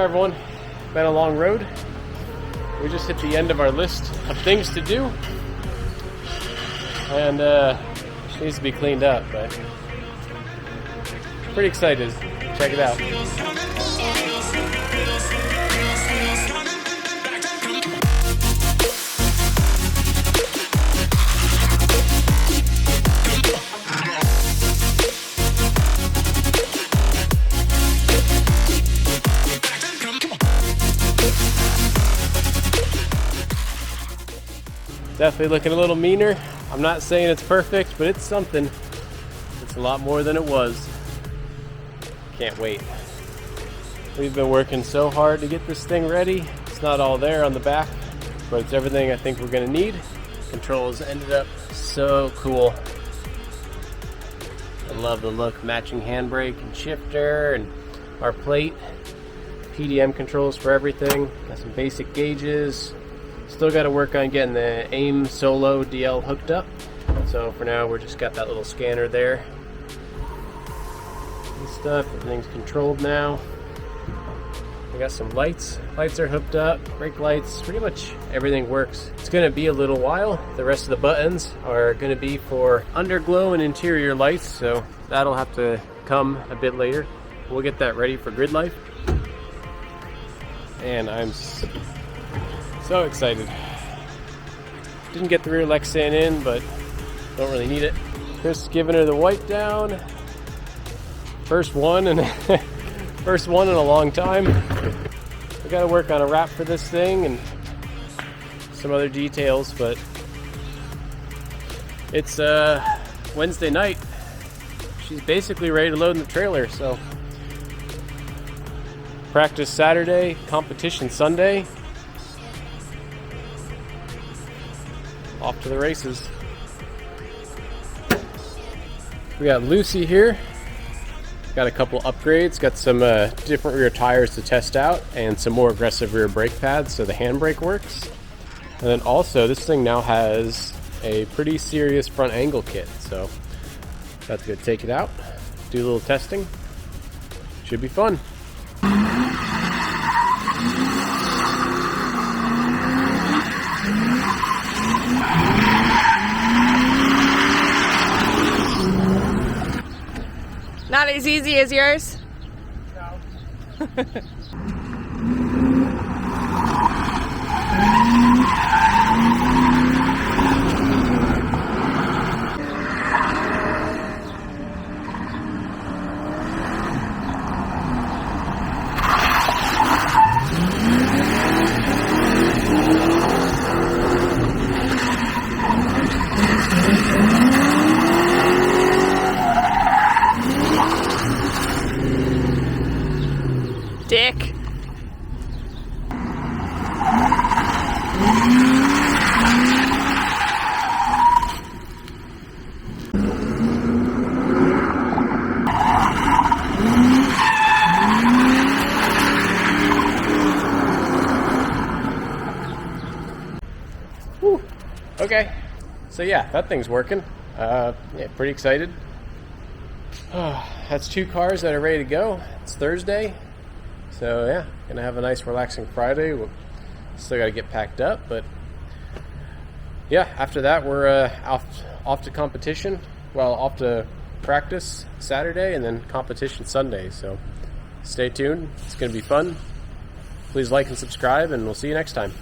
Hi everyone, been a long road. We just hit the end of our list of things to do, and it needs to be cleaned up, but pretty excited. Check it out. Definitely looking a little meaner. I'm not saying it's perfect, but it's something. It's a lot more than it was. Can't wait. We've been working so hard to get this thing ready. It's not all there on the back, but it's everything I think we're gonna need. Controls ended up so cool. I love the look. Matching handbrake and shifter and our plate. PDM controls for everything. Got some basic gauges. Still got to work on getting the AIM Solo DL hooked up. So for now, we're just got that little scanner there. And stuff, everything's controlled now. We got some lights. Lights are hooked up, brake lights, pretty much everything works. It's going to be a little while. The rest of the buttons are going to be for underglow and interior lights, so that'll have to come a bit later. We'll get that ready for grid life. And I'm so excited. Didn't get the rear Lexan in, but don't really need it. Chris giving her the wipe down. First one in a long time. We got to work on a wrap for this thing and some other details, but it's Wednesday night. She's basically ready to load in the trailer, so practice Saturday, competition Sunday. Off to the races. We got Lucy here. Got a couple upgrades. Got some different rear tires to test out and some more aggressive rear brake pads so the handbrake works. And then also this thing now has a pretty serious front angle kit. So that's good. Take it out, do a little testing. Should be fun. Not as easy as yours? No. Dick. Whew. Okay, so yeah, that thing's working. Yeah, pretty excited. That's 2 cars that are ready to go. It's Thursday. So yeah, gonna have a nice relaxing Friday. We'll still gotta get packed up, but yeah, after that we're off to competition. Well, off to practice Saturday and then competition Sunday. So stay tuned. It's gonna be fun. Please like and subscribe, and we'll see you next time.